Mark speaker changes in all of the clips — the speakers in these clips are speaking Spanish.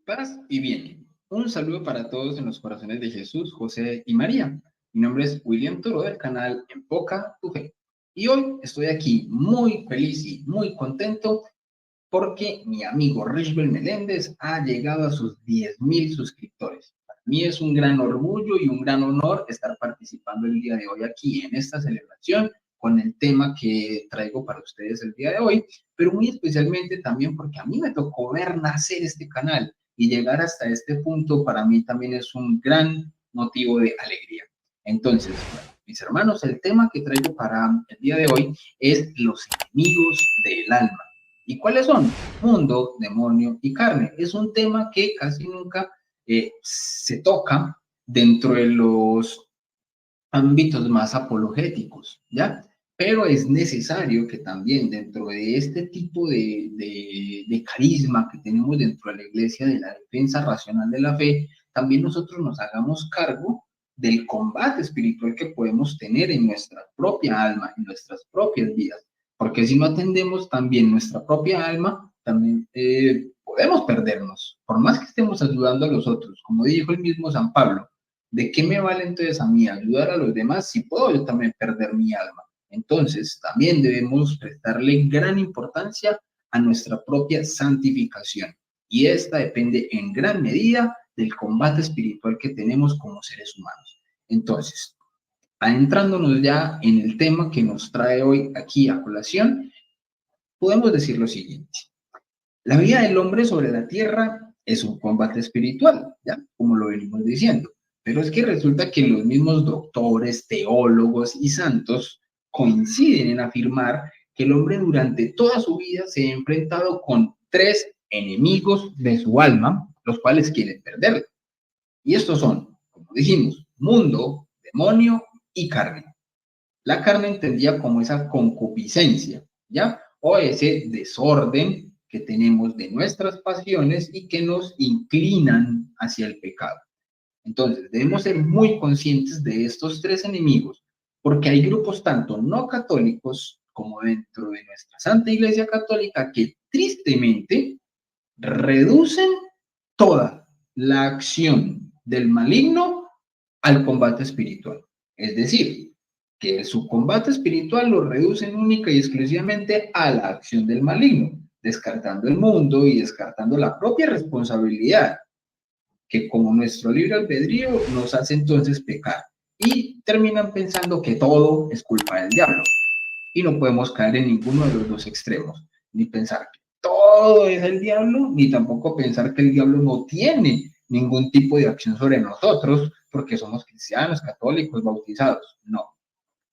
Speaker 1: Paz y bien. Un saludo para todos en los corazones de Jesús, José y María. Mi nombre es William Toro del canal Enfoca tu Fe. Y hoy estoy aquí muy feliz y muy contento porque mi amigo Richbel Meléndez ha llegado a sus 10.000 suscriptores. Para mí es un gran orgullo y un gran honor estar participando el día de hoy aquí en esta celebración con el tema que traigo para ustedes el día de hoy, pero muy especialmente también porque a mí me tocó ver nacer este canal y llegar hasta este punto para mí también es un gran motivo de alegría. Entonces, bueno, mis hermanos, el tema que traigo para el día de hoy es los enemigos del alma. ¿Y cuáles son? Mundo, demonio y carne. Es un tema que casi nunca se toca dentro de los ámbitos más apologéticos, ¿ya? Pero es necesario que también dentro de este tipo de carisma que tenemos dentro de la iglesia de la defensa racional de la fe, también nosotros nos hagamos cargo del combate espiritual que podemos tener en nuestra propia alma, en nuestras propias vidas. Porque si no atendemos también nuestra propia alma, también podemos perdernos. Por más que estemos ayudando a los otros, como dijo el mismo San Pablo, ¿de qué me vale entonces a mí ayudar a los demás si puedo yo también perder mi alma? Entonces, también debemos prestarle gran importancia a nuestra propia santificación. Y esta depende en gran medida del combate espiritual que tenemos como seres humanos. Entonces, adentrándonos ya en el tema que nos trae hoy aquí a colación, podemos decir lo siguiente. La vida del hombre sobre la tierra es un combate espiritual, ¿ya? Como lo venimos diciendo. Pero es que resulta que los mismos doctores, teólogos y santos coinciden en afirmar que el hombre durante toda su vida se ha enfrentado con tres enemigos de su alma, los cuales quieren perderle. Y estos son, como dijimos, mundo, demonio y carne. La carne entendía como esa concupiscencia, ¿ya? O ese desorden que tenemos de nuestras pasiones y que nos inclinan hacia el pecado. Entonces, debemos ser muy conscientes de estos tres enemigos, porque hay grupos tanto no católicos como dentro de nuestra Santa Iglesia Católica que tristemente reducen toda la acción del maligno al combate espiritual. Es decir, que su combate espiritual lo reducen única y exclusivamente a la acción del maligno, descartando el mundo y descartando la propia responsabilidad, que como nuestro libre albedrío nos hace entonces pecar. Y terminan pensando que todo es culpa del diablo. Y no podemos caer en ninguno de los dos extremos, ni pensar que todo es el diablo, ni tampoco pensar que el diablo no tiene ningún tipo de acción sobre nosotros porque somos cristianos, católicos, bautizados. No,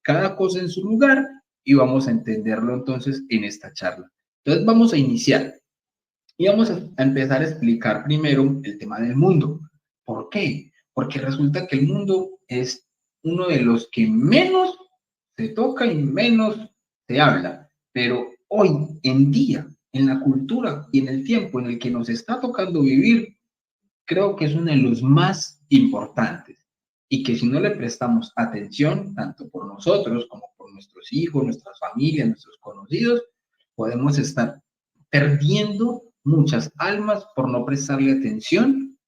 Speaker 1: cada cosa en su lugar y vamos a entenderlo entonces en esta charla. Entonces vamos a iniciar y vamos a empezar a explicar primero el tema del mundo. ¿Por qué? Porque resulta que el mundo es uno de los que menos se toca y menos se habla, pero hoy en día, en la cultura y en el tiempo en el que nos está tocando vivir, creo que es uno de los más importantes y que si no le prestamos atención, tanto por nosotros como por nuestros hijos, nuestras familias, nuestros conocidos, podemos estar perdiendo muchas almas por no prestarle atención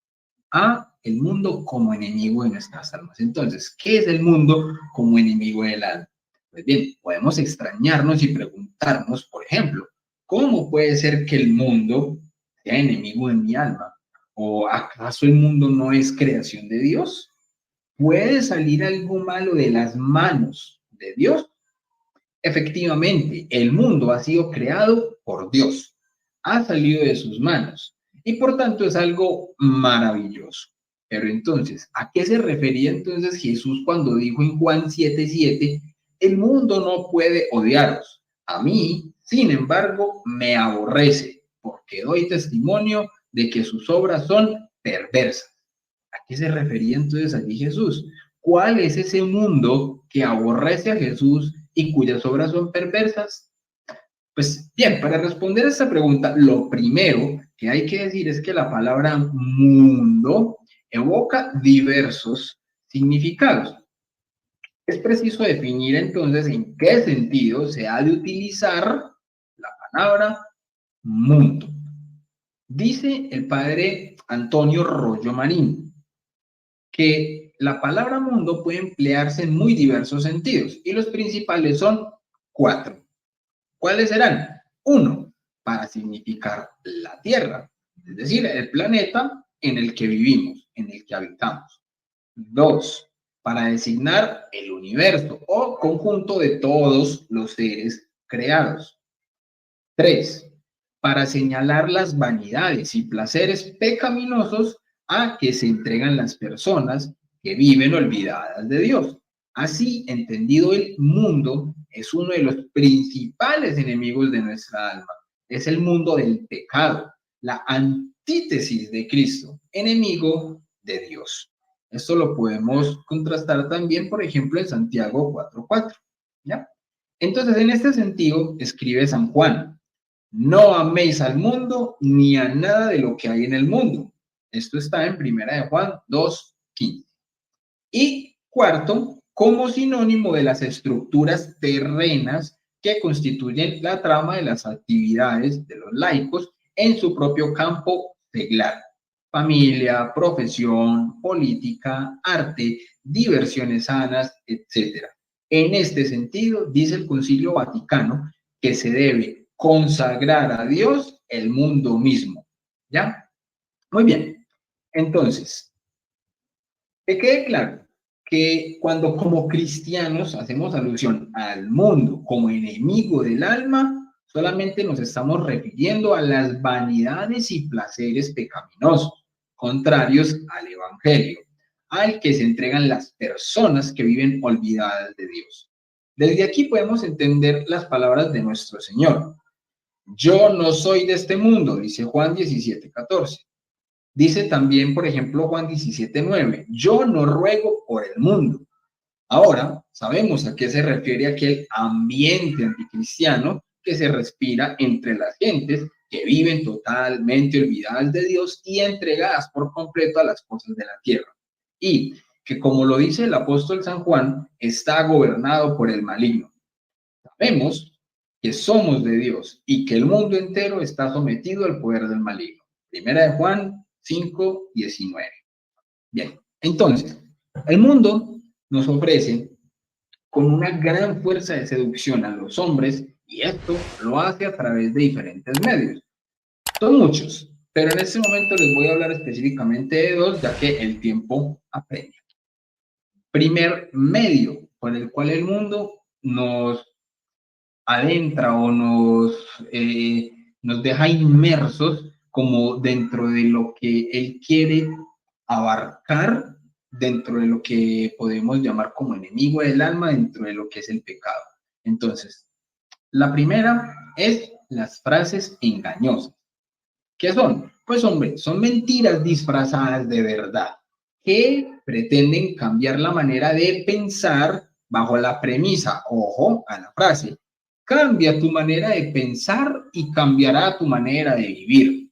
Speaker 1: a el mundo como enemigo de nuestras almas. Entonces, ¿qué es el mundo como enemigo del alma? Pues bien, podemos extrañarnos y preguntarnos, por ejemplo, ¿cómo puede ser que el mundo sea enemigo de mi alma? ¿O acaso el mundo no es creación de Dios? ¿Puede salir algo malo de las manos de Dios? Efectivamente, el mundo ha sido creado por Dios, ha salido de sus manos y por tanto es algo maravilloso. Pero entonces, ¿a qué se refería entonces Jesús cuando dijo en Juan 7:7, el mundo no puede odiaros? A mí, sin embargo, me aborrece porque doy testimonio de que sus obras son perversas. ¿A qué se refería entonces allí Jesús? ¿Cuál es ese mundo que aborrece a Jesús y cuyas obras son perversas? Pues bien, para responder a esta pregunta, lo primero que hay que decir es que la palabra mundo evoca diversos significados. Es preciso definir entonces en qué sentido se ha de utilizar la palabra mundo. Dice el padre Antonio Rollo Marín que la palabra mundo puede emplearse en muy diversos sentidos y los principales son 4. ¿Cuáles serán? 1, para significar la Tierra, es decir, el planeta en el que vivimos, en el que habitamos. 2, para designar el universo o conjunto de todos los seres creados. 3, para señalar las vanidades y placeres pecaminosos a que se entregan las personas que viven olvidadas de Dios. Así, entendido, el mundo es uno de los principales enemigos de nuestra alma. Es el mundo del pecado, la antítesis de Cristo, enemigo de Dios. Esto lo podemos contrastar también, por ejemplo, en Santiago 4:4. ¿Ya? Entonces, en este sentido, escribe San Juan: no améis al mundo ni a nada de lo que hay en el mundo. Esto está en 1 Juan 2:15. Y cuarto, como sinónimo de las estructuras terrenas que constituyen la trama de las actividades de los laicos en su propio campo seglar: familia, profesión, política, arte, diversiones sanas, etc. En este sentido, dice el Concilio Vaticano que se debe consagrar a Dios el mundo mismo. ¿Ya? Muy bien. Entonces, que quede claro que cuando como cristianos hacemos alusión al mundo como enemigo del alma, solamente nos estamos refiriendo a las vanidades y placeres pecaminosos, contrarios al Evangelio, al que se entregan las personas que viven olvidadas de Dios. Desde aquí podemos entender las palabras de nuestro Señor. Yo no soy de este mundo, dice Juan 17:14. Dice también, por ejemplo, Juan 17:9, yo no ruego por el mundo. Ahora sabemos a qué se refiere aquel ambiente anticristiano que se respira entre las gentes que viven totalmente olvidadas de Dios y entregadas por completo a las cosas de la tierra. Y que, como lo dice el apóstol San Juan, está gobernado por el maligno. Sabemos que somos de Dios y que el mundo entero está sometido al poder del maligno. 1 Juan 5:19. Bien, entonces, el mundo nos ofrece con una gran fuerza de seducción a los hombres y esto lo hace a través de diferentes medios. Son muchos, pero en este momento les voy a hablar específicamente de dos, ya que el tiempo apremia. Primer medio por el cual el mundo nos adentra o nos deja inmersos como dentro de lo que él quiere abarcar, dentro de lo que podemos llamar como enemigo del alma, dentro de lo que es el pecado. Entonces, la primera es las frases engañosas. ¿Qué son? Pues hombre, son mentiras disfrazadas de verdad que pretenden cambiar la manera de pensar bajo la premisa, ojo a la frase, cambia tu manera de pensar y cambiará tu manera de vivir.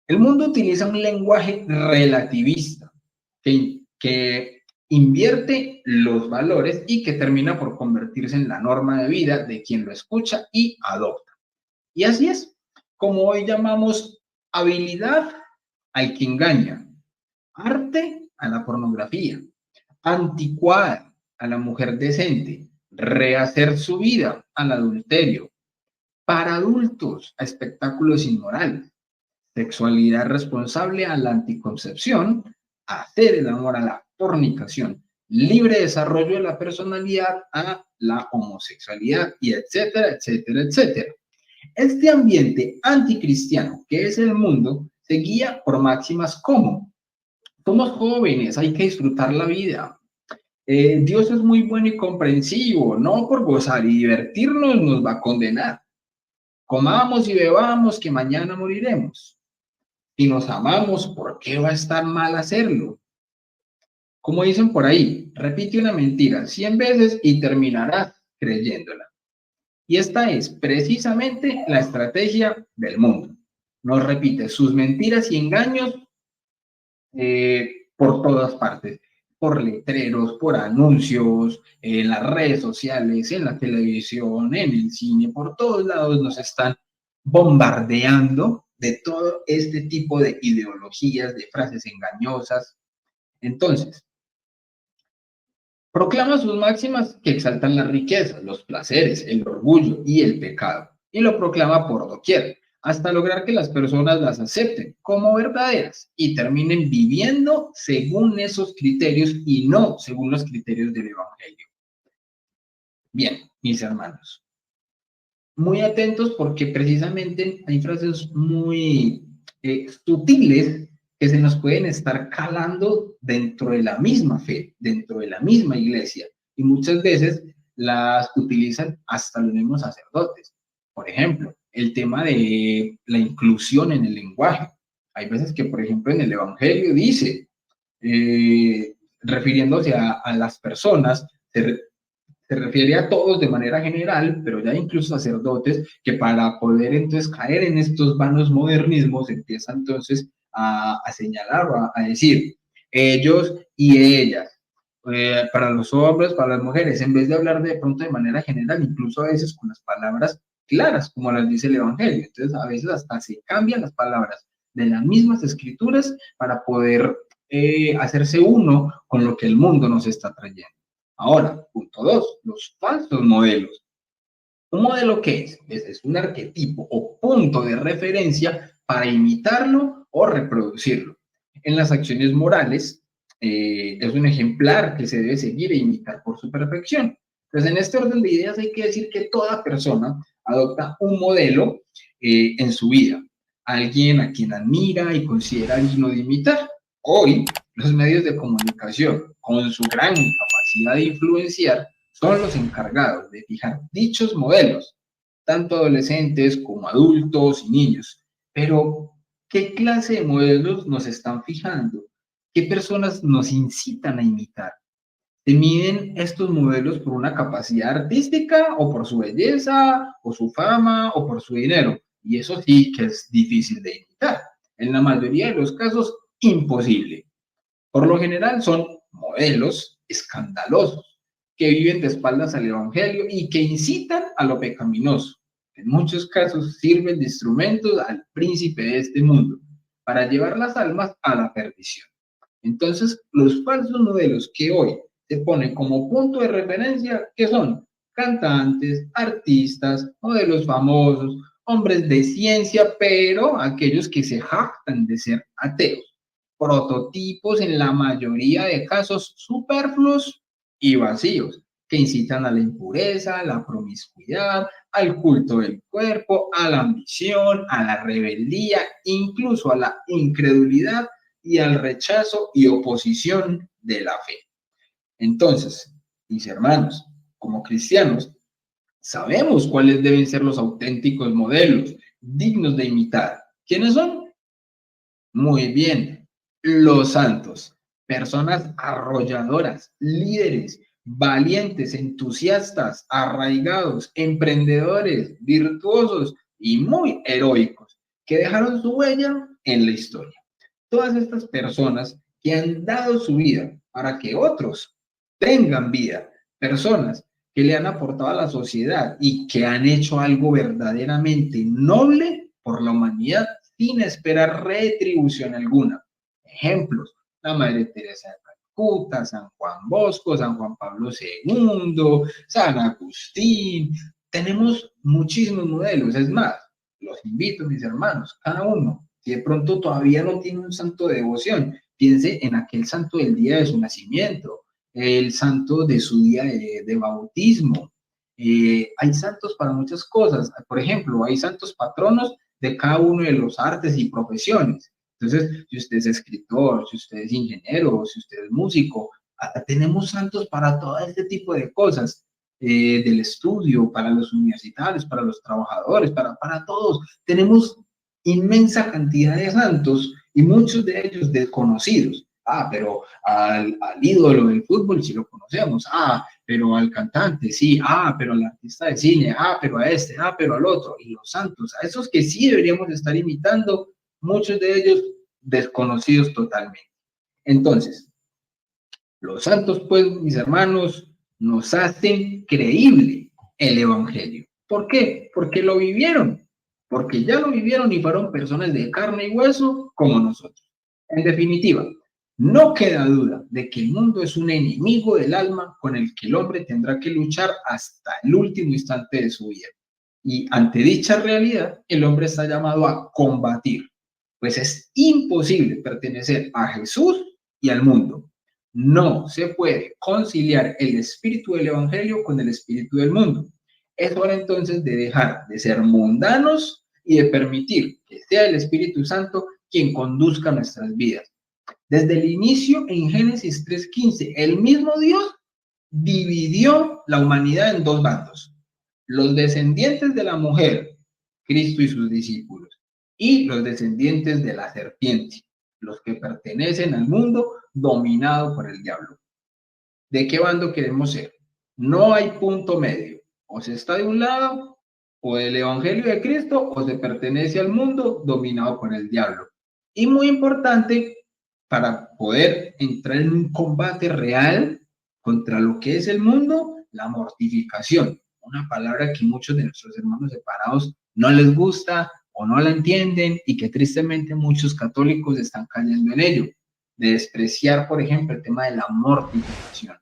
Speaker 1: El mundo utiliza un lenguaje relativista que invierte los valores y que termina por convertirse en la norma de vida de quien lo escucha y adopta. Y así es, como hoy llamamos habilidad al que engaña, arte a la pornografía, anticuada a la mujer decente, rehacer su vida al adulterio, para adultos a espectáculos inmorales, sexualidad responsable a la anticoncepción, hacer el amor a la fornicación, libre desarrollo de la personalidad a la homosexualidad y etcétera, etcétera, etcétera. Este ambiente anticristiano que es el mundo se guía por máximas como: somos jóvenes, hay que disfrutar la vida. Dios es muy bueno y comprensivo, no por gozar y divertirnos nos va a condenar. Comamos y bebamos que mañana moriremos. Si nos amamos, ¿por qué va a estar mal hacerlo? Como dicen por ahí, repite una mentira 100 veces y terminarás creyéndola. Y esta es precisamente la estrategia del mundo. Nos repite sus mentiras y engaños por todas partes, por letreros, por anuncios, en las redes sociales, en la televisión, en el cine, por todos lados nos están bombardeando de todo este tipo de ideologías, de frases engañosas. Entonces, proclama sus máximas que exaltan las riquezas, los placeres, el orgullo y el pecado, y lo proclama por doquier, hasta lograr que las personas las acepten como verdaderas y terminen viviendo según esos criterios y no según los criterios del Evangelio. Bien, mis hermanos, muy atentos porque precisamente hay frases muy sutiles que se nos pueden estar calando dentro de la misma fe, dentro de la misma iglesia, y muchas veces las utilizan hasta los mismos sacerdotes. Por ejemplo, el tema de la inclusión en el lenguaje. Hay veces que, por ejemplo, en el Evangelio dice, refiriéndose a las personas, se refiere a todos de manera general, pero ya incluso sacerdotes, que para poder entonces caer en estos vanos modernismos empiezan entonces a señalar o a decir ellos y ellas, para los hombres, para las mujeres, en vez de hablar de pronto de manera general, incluso a veces con las palabras claras, como las dice el Evangelio. Entonces a veces hasta se cambian las palabras de las mismas escrituras para poder hacerse uno con lo que el mundo nos está trayendo. Ahora, punto dos, los falsos modelos. ¿Un modelo qué es? Es un arquetipo o punto de referencia para imitarlo o reproducirlo. En las acciones morales, es un ejemplar que se debe seguir e imitar por su perfección. Entonces, en este orden de ideas hay que decir que toda persona adopta un modelo en su vida, alguien a quien admira y considera digno de imitar. Hoy, los medios de comunicación, con su gran capacidad de influenciar, son los encargados de fijar dichos modelos, tanto adolescentes como adultos y niños. Pero, ¿qué clase de modelos nos están fijando? ¿Qué personas nos incitan a imitar? ¿Se miden estos modelos por una capacidad artística o por su belleza o su fama o por su dinero? Y eso sí que es difícil de imitar. En la mayoría de los casos, imposible. Por lo general son modelos escandalosos que viven de espaldas al Evangelio y que incitan a lo pecaminoso. En muchos casos sirven de instrumentos al príncipe de este mundo para llevar las almas a la perdición. Entonces, los falsos modelos que hoy se ponen como punto de referencia, ¿qué son? Cantantes, artistas, modelos famosos, hombres de ciencia, pero aquellos que se jactan de ser ateos, prototipos en la mayoría de casos superfluos y vacíos, que incitan a la impureza, a la promiscuidad, al culto del cuerpo, a la ambición, a la rebeldía, incluso a la incredulidad y al rechazo y oposición de la fe. Entonces, mis hermanos, como cristianos, sabemos cuáles deben ser los auténticos modelos dignos de imitar. ¿Quiénes son? Muy bien, los santos, personas arrolladoras, líderes, valientes, entusiastas, arraigados, emprendedores, virtuosos y muy heroicos, que dejaron su huella en la historia. Todas estas personas que han dado su vida para que otros tengan vida, personas que le han aportado a la sociedad y que han hecho algo verdaderamente noble por la humanidad sin esperar retribución alguna. Ejemplos, la Madre Teresa de Calcuta, San Juan Bosco, San Juan Pablo II, San Agustín. Tenemos muchísimos modelos. Es más, los invito, mis hermanos, cada uno, si de pronto todavía no tiene un santo de devoción, piense en aquel santo del día de su nacimiento, el santo de su día de bautismo. Hay santos para muchas cosas. Por ejemplo, hay santos patronos de cada uno de los artes y profesiones. Entonces, si usted es escritor, si usted es ingeniero, si usted es músico, tenemos santos para todo este tipo de cosas, del estudio, para los universitarios, para los trabajadores, para todos. Tenemos inmensa cantidad de santos y muchos de ellos desconocidos. Pero al ídolo del fútbol sí lo conocemos. Pero al cantante sí. Pero al artista de cine. Pero a este. Pero al otro. Y los santos, a esos que sí deberíamos estar imitando, muchos de ellos desconocidos totalmente. Entonces, los santos, pues, mis hermanos, nos hacen creíble el Evangelio. ¿Por qué? Porque lo vivieron. porque ya lo vivieron y fueron personas de carne y hueso como nosotros. En definitiva, no queda duda de que el mundo es un enemigo del alma con el que el hombre tendrá que luchar hasta el último instante de su vida. Y ante dicha realidad, el hombre está llamado a combatir, pues es imposible pertenecer a Jesús y al mundo. No se puede conciliar el espíritu del evangelio con el espíritu del mundo. Es hora entonces de dejar de ser mundanos y de permitir que sea el Espíritu Santo quien conduzca nuestras vidas. Desde el inicio, en Génesis 3:15, el mismo Dios dividió la humanidad en dos bandos: los descendientes de la mujer, Cristo y sus discípulos, y los descendientes de la serpiente, los que pertenecen al mundo dominado por el diablo. ¿De qué bando queremos ser? No hay punto medio. O se está de un lado, o del Evangelio de Cristo, o se pertenece al mundo dominado por el diablo. Y muy importante, para poder entrar en un combate real contra lo que es el mundo, la mortificación. Una palabra que muchos de nuestros hermanos separados no les gusta o no la entienden y que tristemente muchos católicos están cayendo en ello, de despreciar, por ejemplo, el tema de la mortificación,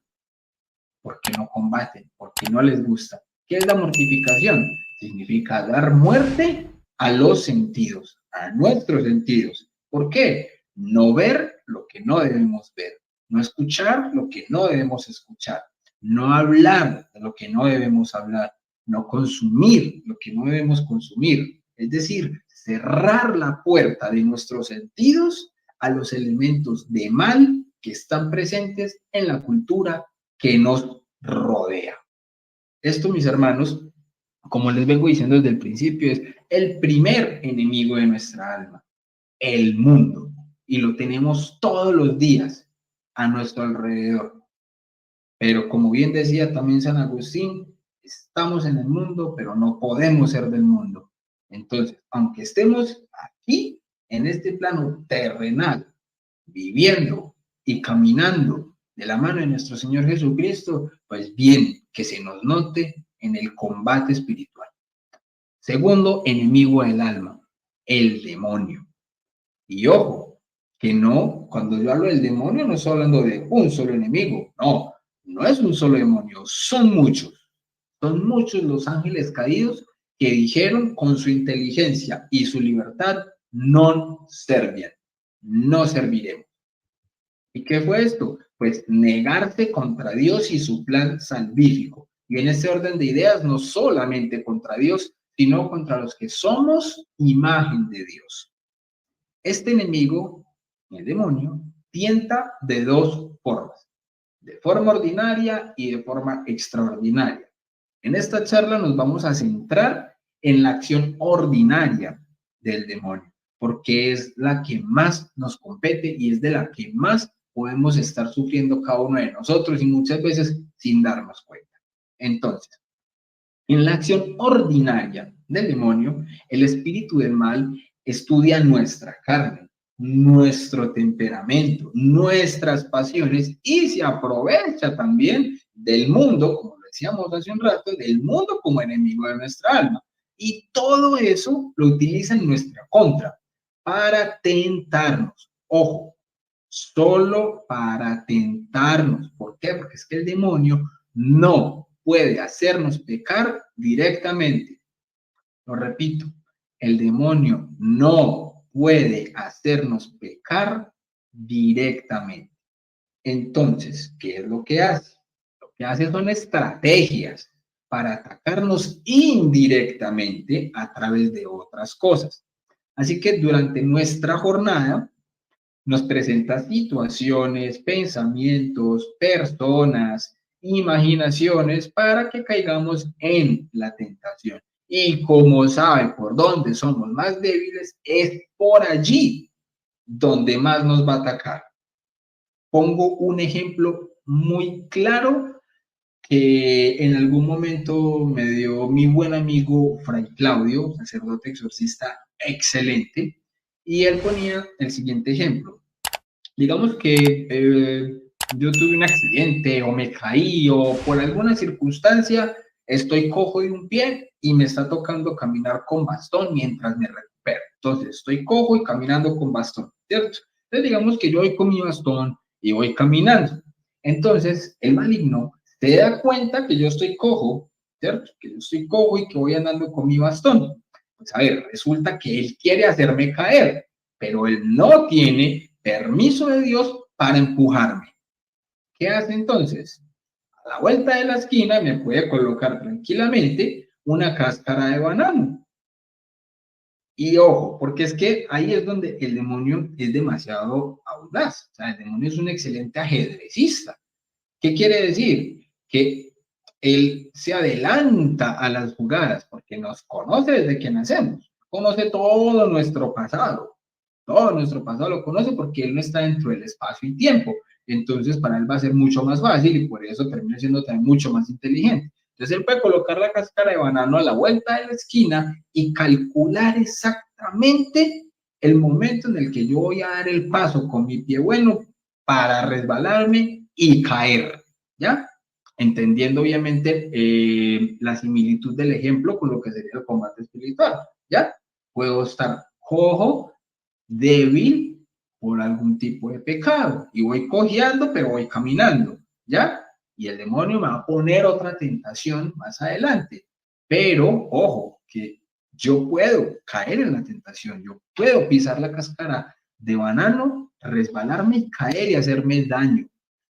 Speaker 1: porque no combaten, porque no les gusta. ¿Qué es la mortificación? Significa dar muerte a los sentidos, a nuestros sentidos. ¿Por qué? No ver lo que no debemos ver, no escuchar lo que no debemos escuchar, no hablar de lo que no debemos hablar, no consumir lo que no debemos consumir. Es decir, cerrar la puerta de nuestros sentidos a los elementos de mal que están presentes en la cultura que nos rodea. Esto, mis hermanos, como les vengo diciendo desde el principio, es el primer enemigo de nuestra alma, el mundo, y lo tenemos todos los días a nuestro alrededor. Pero como bien decía también San Agustín, estamos en el mundo, pero no podemos ser del mundo. Entonces, aunque estemos aquí, en este plano terrenal, viviendo y caminando de la mano de nuestro Señor Jesucristo, pues bien, que se nos note en el combate espiritual. Segundo enemigo del alma, el demonio. Y ojo, que no, cuando yo hablo del demonio no estoy hablando de un solo enemigo, no, no es un solo demonio, son muchos los ángeles caídos que dijeron con su inteligencia y su libertad, non serviam, no serviremos. ¿Y qué fue esto? Pues negarse contra Dios y su plan salvífico. Y en ese orden de ideas, no solamente contra Dios, sino contra los que somos imagen de Dios. Este enemigo, el demonio, tienta de dos formas: de forma ordinaria y de forma extraordinaria. En esta charla nos vamos a centrar en la acción ordinaria del demonio, porque es la que más nos compete y es de la que más podemos estar sufriendo cada uno de nosotros y muchas veces sin darnos cuenta. Entonces, en la acción ordinaria del demonio, el espíritu del mal estudia nuestra carne, nuestro temperamento, nuestras pasiones y se aprovecha también del mundo, como decíamos hace un rato, del mundo como enemigo de nuestra alma. Y todo eso lo utiliza en nuestra contra para tentarnos. Ojo, solo para tentarnos. ¿Por qué? Porque es que el demonio no puede hacernos pecar directamente. Lo repito, el demonio no puede hacernos pecar directamente. Entonces, ¿qué es lo que hace? Lo que hace son estrategias para atacarnos indirectamente a través de otras cosas. Así que durante nuestra jornada nos presenta situaciones, pensamientos, personas, imaginaciones para que caigamos en la tentación. Y como sabe por dónde somos más débiles, es por allí donde más nos va a atacar. Pongo un ejemplo muy claro que en algún momento me dio mi buen amigo Fray Claudio, sacerdote exorcista excelente, y él ponía el siguiente ejemplo. Digamos que yo tuve un accidente o me caí o por alguna circunstancia estoy cojo de un pie y me está tocando caminar con bastón mientras me recupero. Entonces, estoy cojo y caminando con bastón, ¿cierto? Entonces, digamos que yo voy con mi bastón y voy caminando. Entonces, el maligno se da cuenta que yo estoy cojo, ¿cierto? Que yo estoy cojo y que voy andando con mi bastón. Pues a ver, resulta que él quiere hacerme caer, pero él no tiene permiso de Dios para empujarme. ¿Qué hace entonces? A la vuelta de la esquina me puede colocar tranquilamente una cáscara de banano. Y ojo, porque es que ahí es donde el demonio es demasiado audaz. O sea, el demonio es un excelente ajedrecista. ¿Qué quiere decir? Que él se adelanta a las jugadas porque nos conoce desde que nacemos. Conoce todo nuestro pasado lo conoce porque él no está dentro del espacio y tiempo. Entonces, para él va a ser mucho más fácil y por eso termina siendo también mucho más inteligente. Entonces, él puede colocar la cáscara de banano a la vuelta de la esquina y calcular exactamente el momento en el que yo voy a dar el paso con mi pie bueno para resbalarme y caer, ¿ya? Entendiendo obviamente la similitud del ejemplo con lo que sería el combate espiritual, ¿ya? Puedo estar cojo, débil por algún tipo de pecado y voy cojeando, pero voy caminando, ¿ya? Y el demonio me va a poner otra tentación más adelante, pero ojo, que yo puedo caer en la tentación, yo puedo pisar la cáscara de banano, resbalarme y caer y hacerme daño,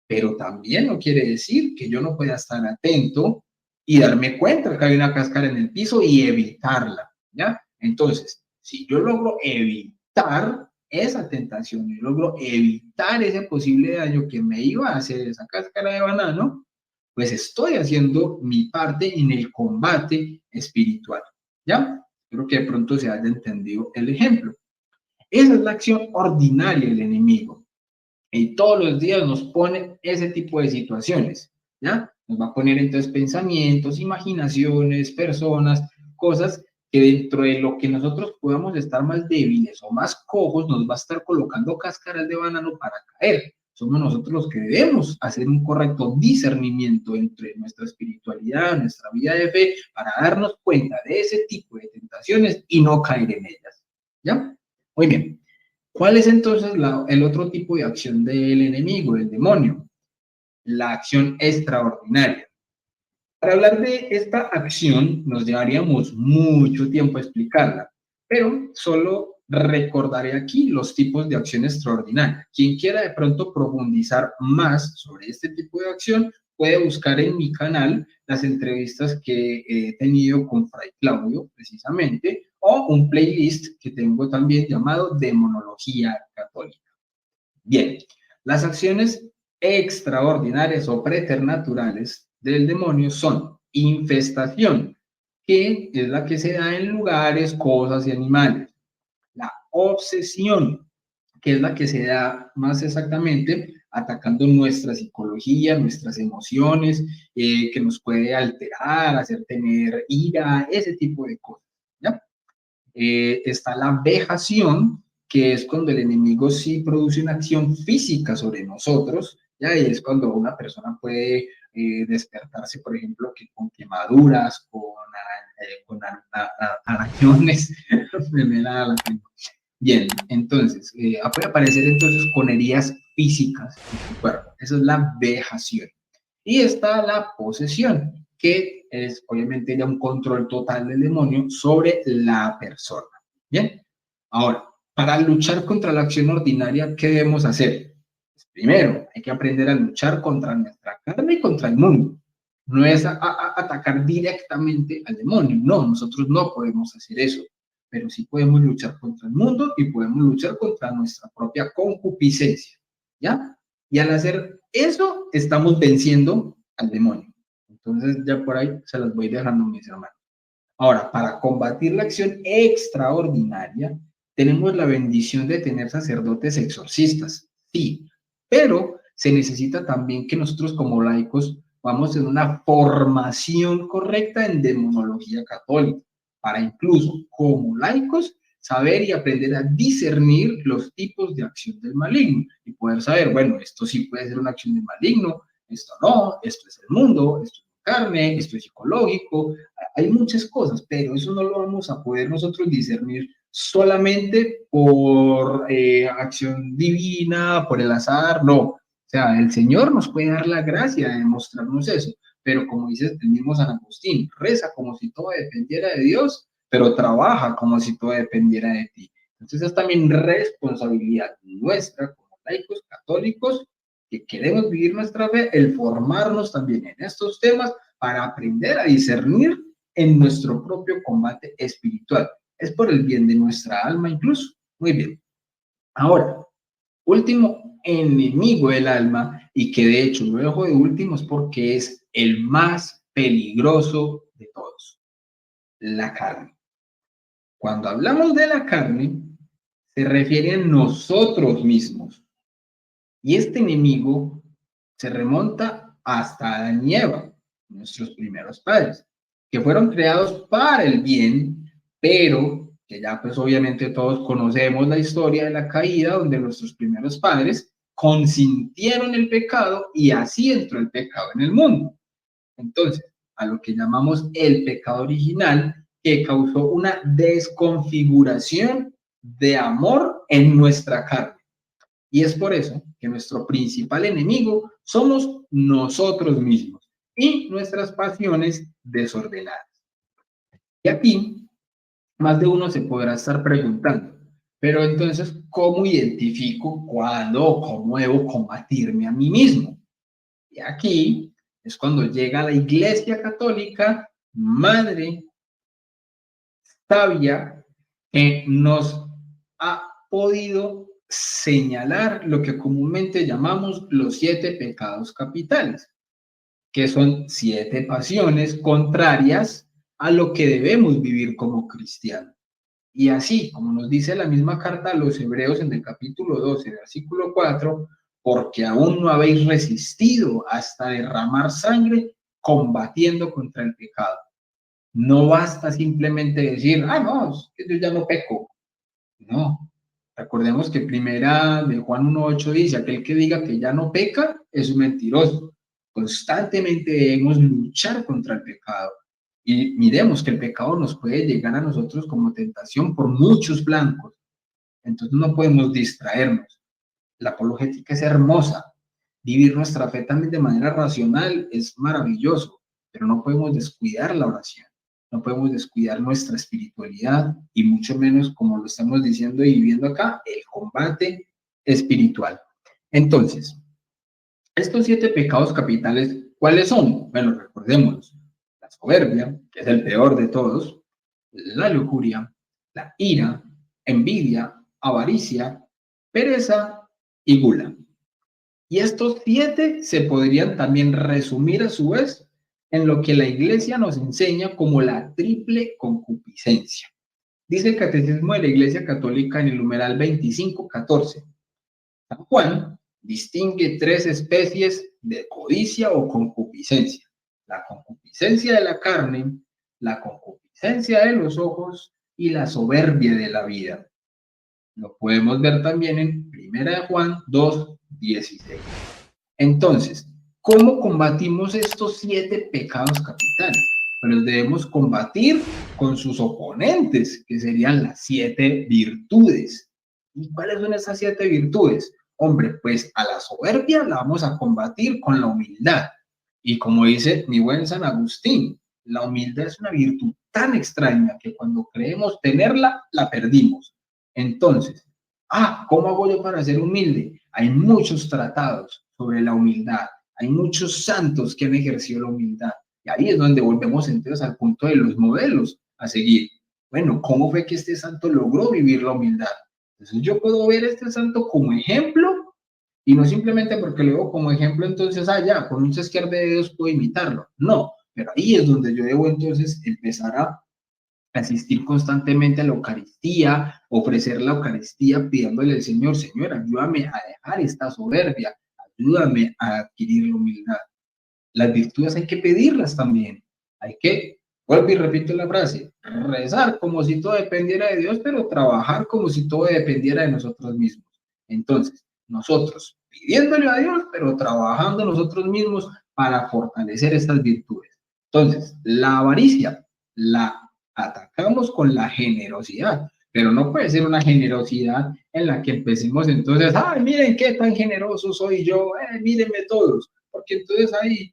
Speaker 1: pero también no quiere decir que yo no pueda estar atento y darme cuenta que hay una cáscara en el piso y evitarla, ¿ya? Entonces, si yo logro evitar esa tentación, yo logro evitar ese posible daño que me iba a hacer esa cáscara de banano, pues estoy haciendo mi parte en el combate espiritual, ¿ya? Creo que de pronto se haya entendido el ejemplo. Esa es la acción ordinaria del enemigo. Y todos los días nos pone ese tipo de situaciones, ¿ya? Nos va a poner entonces pensamientos, imaginaciones, personas, cosas que dentro de lo que nosotros podamos estar más débiles o más cojos, nos va a estar colocando cáscaras de banano para caer. Somos nosotros los que debemos hacer un correcto discernimiento entre nuestra espiritualidad, nuestra vida de fe, para darnos cuenta de ese tipo de tentaciones y no caer en ellas, ¿ya? Muy bien. ¿Cuál es entonces el otro tipo de acción del enemigo, del demonio? La acción extraordinaria. Para hablar de esta acción nos llevaríamos mucho tiempo a explicarla, pero solo recordaré aquí los tipos de acción extraordinaria. Quien quiera de pronto profundizar más sobre este tipo de acción puede buscar en mi canal las entrevistas que he tenido con Fray Claudio, precisamente, o un playlist que tengo también llamado Demonología Católica. Bien, las acciones extraordinarias o preternaturales del demonio son infestación, que es la que se da en lugares, cosas y animales. La obsesión, que es la que se da más exactamente atacando nuestra psicología, nuestras emociones, que nos puede alterar, hacer tener ira, ese tipo de cosas, ¿ya? Está la vejación, que es cuando el enemigo sí produce una acción física sobre nosotros, ¿ya? Y es cuando una persona puede despertarse, por ejemplo, que con quemaduras, con arañones, me da la pena. Bien, entonces, puede aparecer entonces con heridas físicas en tu cuerpo. Esa es la vejación. Y está la posesión, que es obviamente ya un control total del demonio sobre la persona. Bien, ahora, para luchar contra la acción ordinaria, ¿qué debemos hacer? Pues primero, hay que aprender a luchar contra nuestra carne y contra el mundo. No es atacar directamente al demonio, no, nosotros no podemos hacer eso, pero sí podemos luchar contra el mundo y podemos luchar contra nuestra propia concupiscencia, ¿ya? Y al hacer eso, estamos venciendo al demonio. Entonces, ya por ahí se las voy dejando, mis hermanos. Ahora, para combatir la acción extraordinaria, tenemos la bendición de tener sacerdotes exorcistas, sí, pero se necesita también que nosotros como laicos vamos en una formación correcta en demonología católica, para incluso como laicos saber y aprender a discernir los tipos de acción del maligno y poder saber, bueno, esto sí puede ser una acción del maligno, esto no, esto es el mundo, esto es carne, esto es psicológico, hay muchas cosas, pero eso no lo vamos a poder nosotros discernir solamente por acción divina, por el azar, no. O sea, el Señor nos puede dar la gracia de mostrarnos eso, pero como dice el mismo San Agustín, reza como si todo dependiera de Dios, pero trabaja como si todo dependiera de ti. Entonces es también responsabilidad nuestra como laicos católicos que queremos vivir nuestra fe, el formarnos también en estos temas para aprender a discernir en nuestro propio combate espiritual. Es por el bien de nuestra alma incluso. Muy bien. Ahora, último enemigo del alma, y que de hecho lo dejo de último es porque es el más peligroso de todos, la carne. Cuando hablamos de la carne, se refiere a nosotros mismos. Y este enemigo se remonta hasta Adán y Eva, nuestros primeros padres, que fueron creados para el bien, pero que ya pues obviamente todos conocemos la historia de la caída, donde nuestros primeros padres consintieron el pecado y así entró el pecado en el mundo. Entonces, a lo que llamamos el pecado original, que causó una desconfiguración de amor en nuestra carne. Y es por eso que nuestro principal enemigo somos nosotros mismos y nuestras pasiones desordenadas. Y aquí, más de uno se podrá estar preguntando, pero entonces, ¿cómo identifico cuándo o cómo debo combatirme a mí mismo? Y aquí es cuando llega la Iglesia Católica, madre sabia, que nos ha podido señalar lo que comúnmente llamamos los 7 pecados capitales, que son 7 pasiones contrarias a lo que debemos vivir como cristianos. Y así, como nos dice la misma carta a los Hebreos en el capítulo 12, versículo 4, porque aún no habéis resistido hasta derramar sangre combatiendo contra el pecado. No basta simplemente decir, no, es que yo ya no peco. No. Recordemos que primera de Juan 1.8 dice, aquel que diga que ya no peca es un mentiroso. Constantemente debemos luchar contra el pecado. Y miremos que el pecado nos puede llegar a nosotros como tentación por muchos blancos. Entonces no podemos distraernos. La apologética es hermosa. Vivir nuestra fe también de manera racional es maravilloso, pero no podemos descuidar la oración. No podemos descuidar nuestra espiritualidad y mucho menos, como lo estamos diciendo y viviendo acá, el combate espiritual. Entonces, estos 7 pecados capitales, ¿cuáles son? Bueno, recordémoslos. La soberbia, que es el peor de todos, la lujuria, la ira, envidia, avaricia, pereza y gula. Y estos 7 se podrían también resumir a su vez en lo que la Iglesia nos enseña como la triple concupiscencia. Dice el Catecismo de la Iglesia Católica en el numeral 2514. San Juan distingue 3 especies de codicia o concupiscencia. La concupiscencia de la carne, la concupiscencia de los ojos y la soberbia de la vida. Lo podemos ver también en 1 Juan 2:16. Entonces, ¿cómo combatimos estos 7 pecados capitales? Pues los debemos combatir con sus oponentes, que serían las 7 virtudes. ¿Y cuáles son esas 7 virtudes? Hombre, pues a la soberbia la vamos a combatir con la humildad. Y como dice mi buen San Agustín, la humildad es una virtud tan extraña que cuando creemos tenerla, la perdimos. Entonces, ¿cómo hago yo para ser humilde? Hay muchos tratados sobre la humildad, hay muchos santos que han ejercido la humildad. Y ahí es donde volvemos entonces al punto de los modelos a seguir. Bueno, ¿cómo fue que este santo logró vivir la humildad? Entonces yo puedo ver a este santo como ejemplo y no simplemente porque lo veo como ejemplo, entonces, ya, con un chasquear de dedos puedo imitarlo. No, pero ahí es donde yo debo entonces empezar a asistir constantemente a la Eucaristía, ofrecer la Eucaristía pidiéndole al Señor, Señor, ayúdame a dejar esta soberbia, ayúdame a adquirir la humildad. Las virtudes hay que pedirlas también. Hay que, vuelvo y repito la frase, rezar como si todo dependiera de Dios, pero trabajar como si todo dependiera de nosotros mismos. Entonces, nosotros pidiéndole a Dios, pero trabajando nosotros mismos para fortalecer estas virtudes. Entonces, la avaricia la atacamos con la generosidad, pero no puede ser una generosidad en la que empecemos entonces, ay, miren qué tan generoso soy yo, mírenme todos, porque entonces ahí,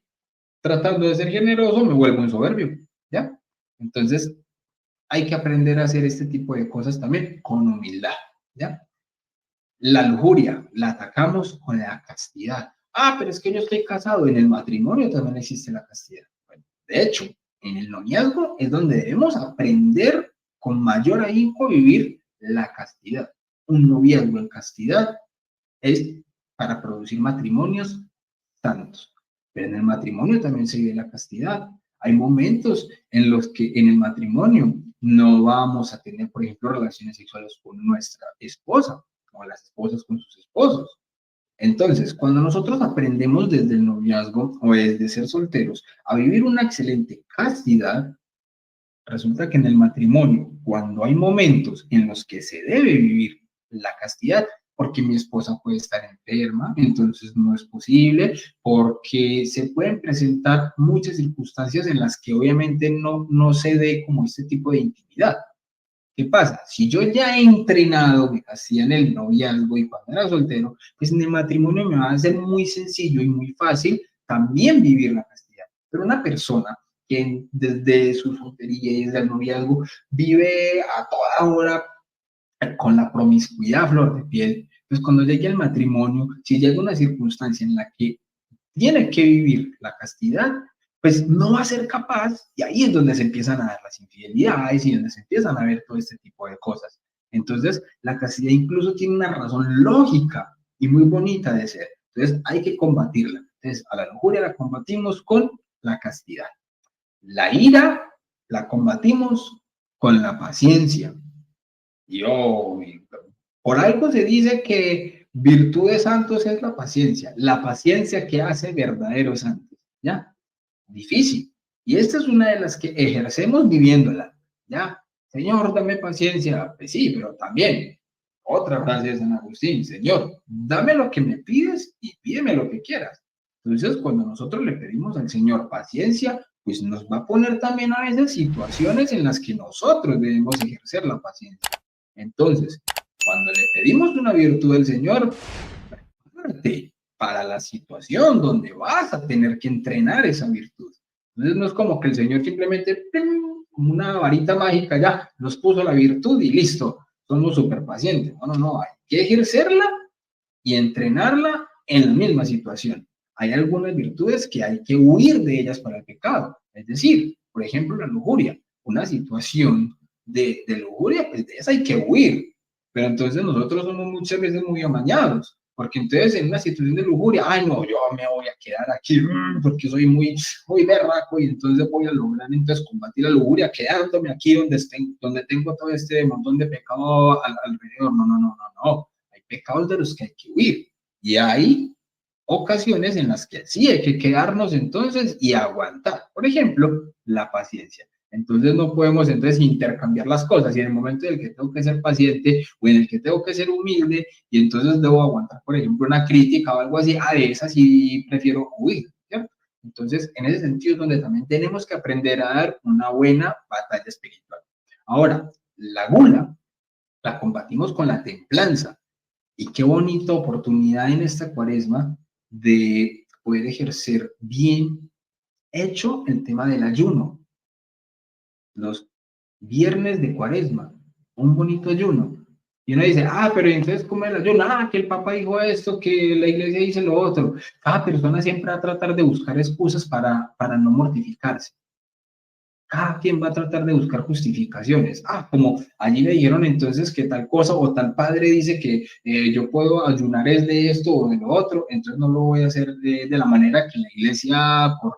Speaker 1: tratando de ser generoso, me vuelvo un soberbio, ¿ya? Entonces, hay que aprender a hacer este tipo de cosas también con humildad, ¿ya? La lujuria la atacamos con la castidad. Ah, pero es que yo estoy casado, en el matrimonio también existe la castidad. Bueno, de hecho, en el noviazgo es donde debemos aprender con mayor ahínco a vivir la castidad. Un noviazgo en castidad es para producir matrimonios santos. Pero en el matrimonio también se vive la castidad. Hay momentos en los que en el matrimonio no vamos a tener, por ejemplo, relaciones sexuales con nuestra esposa o las esposas con sus esposos. Entonces, cuando nosotros aprendemos desde el noviazgo o desde ser solteros a vivir una excelente castidad, resulta que en el matrimonio, cuando hay momentos en los que se debe vivir la castidad, porque mi esposa puede estar enferma, entonces no es posible, porque se pueden presentar muchas circunstancias en las que obviamente no se dé como este tipo de intimidad. ¿Qué pasa? Si yo ya he entrenado mi castidad en el noviazgo y cuando era soltero, pues en el matrimonio me va a ser muy sencillo y muy fácil también vivir la castidad. Pero una persona que desde su soltería y desde el noviazgo vive a toda hora con la promiscuidad a flor de piel, pues cuando llegue el matrimonio, si llega una circunstancia en la que tiene que vivir la castidad, pues no va a ser capaz y ahí es donde se empiezan a dar las infidelidades y donde se empiezan a ver todo este tipo de cosas. Entonces, la castidad incluso tiene una razón lógica y muy bonita de ser. Entonces, hay que combatirla. Entonces, a la lujuria la combatimos con la castidad. La ira la combatimos con la paciencia. Y oh, por algo se dice que virtud de santos es la paciencia que hace verdaderos santos, ¿ya? Difícil. Y esta es una de las que ejercemos viviéndola, ¿ya? Señor, dame paciencia. Pues sí, pero también, otra frase de San Agustín, Señor, dame lo que me pides y pídeme lo que quieras. Entonces, cuando nosotros le pedimos al Señor paciencia, pues nos va a poner también a veces situaciones en las que nosotros debemos ejercer la paciencia. Entonces, cuando le pedimos una virtud del Señor, prepárate para la situación donde vas a tener que entrenar esa virtud. Entonces no es como que el Señor simplemente, como una varita mágica, ya nos puso la virtud y listo, somos súper pacientes. No, hay que ejercerla y entrenarla en la misma situación. Hay algunas virtudes que hay que huir de ellas para el pecado. Es decir, por ejemplo, la lujuria. Una situación de lujuria, pues de esa hay que huir. Pero entonces nosotros somos muchas veces muy amañados. Porque entonces en una situación de lujuria, ay no, yo me voy a quedar aquí porque soy muy berraco y entonces voy a lograr entonces combatir la lujuria quedándome aquí donde tengo todo este montón de pecado alrededor. No. Hay pecados de los que hay que huir. Y hay ocasiones en las que sí hay que quedarnos entonces y aguantar. Por ejemplo, la paciencia. Entonces no podemos entonces intercambiar las cosas y en el momento en el que tengo que ser paciente o en el que tengo que ser humilde y entonces debo aguantar, por ejemplo, una crítica o algo así, a esas sí prefiero huir, ¿cierto? Entonces, en ese sentido es donde también tenemos que aprender a dar una buena batalla espiritual. Ahora, la gula la combatimos con la templanza. Y qué bonita oportunidad en esta cuaresma de poder ejercer bien hecho el tema del ayuno. Los viernes de cuaresma, un bonito ayuno. Y uno dice, pero entonces, ¿cómo es el ayuno? Que el Papa dijo esto, que la iglesia dice lo otro. Cada persona siempre va a tratar de buscar excusas para no mortificarse. Cada quien va a tratar de buscar justificaciones. Como allí le dijeron entonces que tal cosa o tal padre dice que yo puedo ayunar es de esto o de lo otro, entonces no lo voy a hacer de la manera que la iglesia por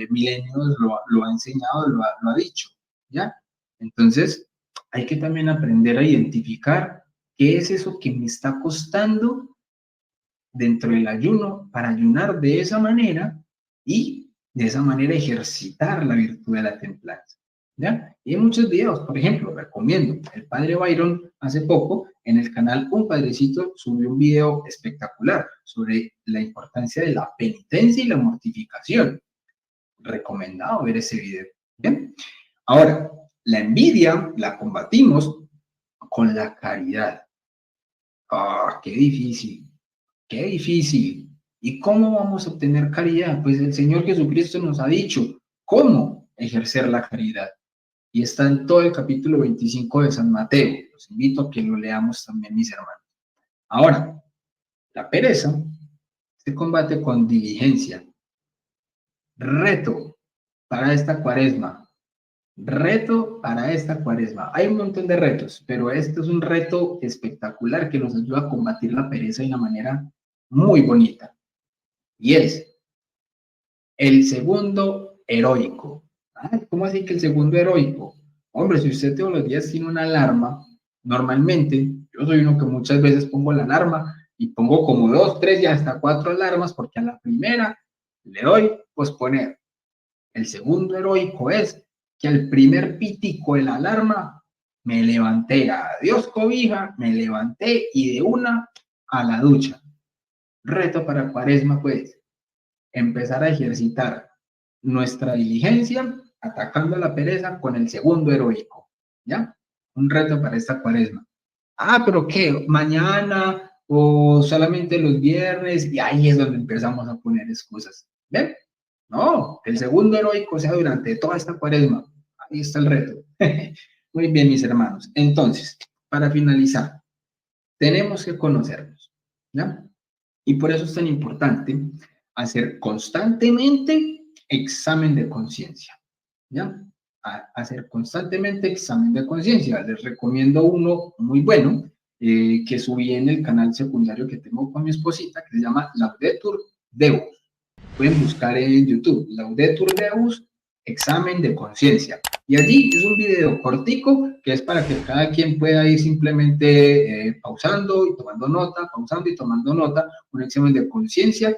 Speaker 1: milenios lo ha enseñado, lo ha dicho, ¿ya? Entonces hay que también aprender a identificar qué es eso que me está costando dentro del ayuno para ayunar de esa manera y de esa manera ejercitar la virtud de la templanza. ¿Ya? Y hay muchos videos, por ejemplo, recomiendo, el padre Byron hace poco en el canal Un Padrecito subió un video espectacular sobre la importancia de la penitencia y la mortificación. recomendado ver ese video. ¿Bien? Ahora, la envidia la combatimos con la caridad. ¡Ah, qué difícil! ¡Qué difícil! ¿Y cómo vamos a obtener caridad? Pues el Señor Jesucristo nos ha dicho cómo ejercer la caridad. Y está en todo el capítulo 25 de San Mateo. Los invito a que lo leamos también, mis hermanos. Ahora, la pereza se combate con diligencia. Reto para esta cuaresma. Reto para esta cuaresma. Hay un montón de retos, pero este es un reto espectacular que nos ayuda a combatir la pereza de una manera muy bonita. Y es el segundo heroico. ¿Cómo así que el segundo heroico? Hombre, si usted todos los días tiene una alarma, normalmente, yo soy uno que muchas veces pongo la alarma y pongo como 2, 3 y hasta 4 alarmas porque a la primera le doy posponer. El segundo heroico es que al primer pitico de la alarma me levanté, adiós cobija, me levanté y de una a la ducha. Reto para cuaresma, pues, empezar a ejercitar nuestra diligencia atacando a la pereza con el segundo heroico, ¿ya? Un reto para esta cuaresma. Pero ¿qué? Mañana o solamente los viernes y ahí es donde empezamos a poner excusas. ¿Ven? No, el segundo heroico sea durante toda esta cuaresma. Ahí está el reto. Muy bien, mis hermanos. Entonces, para finalizar, tenemos que conocernos, ¿ya? Y por eso es tan importante hacer constantemente examen de conciencia, ¿ya? Hacer constantemente examen de conciencia. Les recomiendo uno muy bueno que subí en el canal secundario que tengo con mi esposita, que se llama Laudetur Deus. Pueden buscar en YouTube, Laudetur Deus, examen de conciencia. Y allí es un video cortico que es para que cada quien pueda ir simplemente pausando y tomando nota, pausando y tomando nota, un examen de conciencia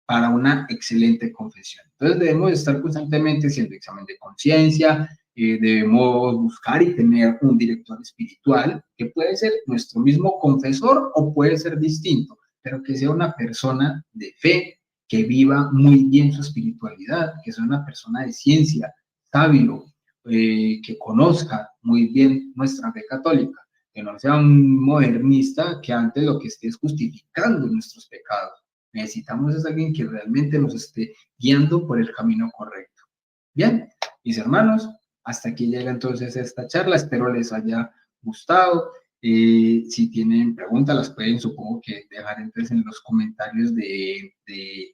Speaker 1: para una excelente confesión. Entonces debemos estar constantemente haciendo examen de conciencia, debemos buscar y tener un director espiritual que puede ser nuestro mismo confesor o puede ser distinto, pero que sea una persona de fe, que viva muy bien su espiritualidad, que sea una persona de ciencia, sabio, que conozca muy bien nuestra fe católica, que no sea un modernista que antes lo que esté es justificando nuestros pecados. Necesitamos es alguien que realmente nos esté guiando por el camino correcto. Bien, mis hermanos, hasta aquí llega entonces esta charla, espero les haya gustado. Si tienen preguntas, las pueden, supongo que dejar entonces en los comentarios de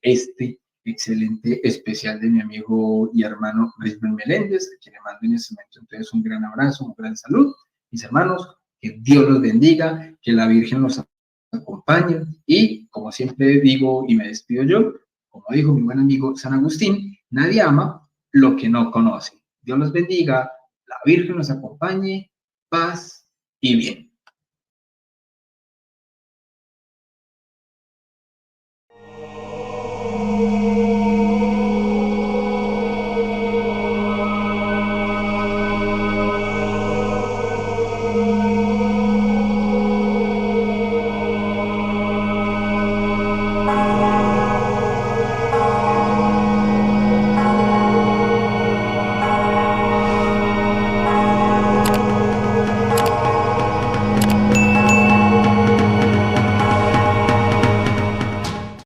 Speaker 1: este excelente especial de mi amigo y hermano Brisbane Meléndez, a quien le mando en este momento entonces un gran abrazo, un gran salud. Mis hermanos, que Dios los bendiga, que la Virgen los acompañe y, como siempre digo y me despido yo, como dijo mi buen amigo San Agustín, nadie ama lo que no conoce. Dios los bendiga, la Virgen los acompañe, paz y bien.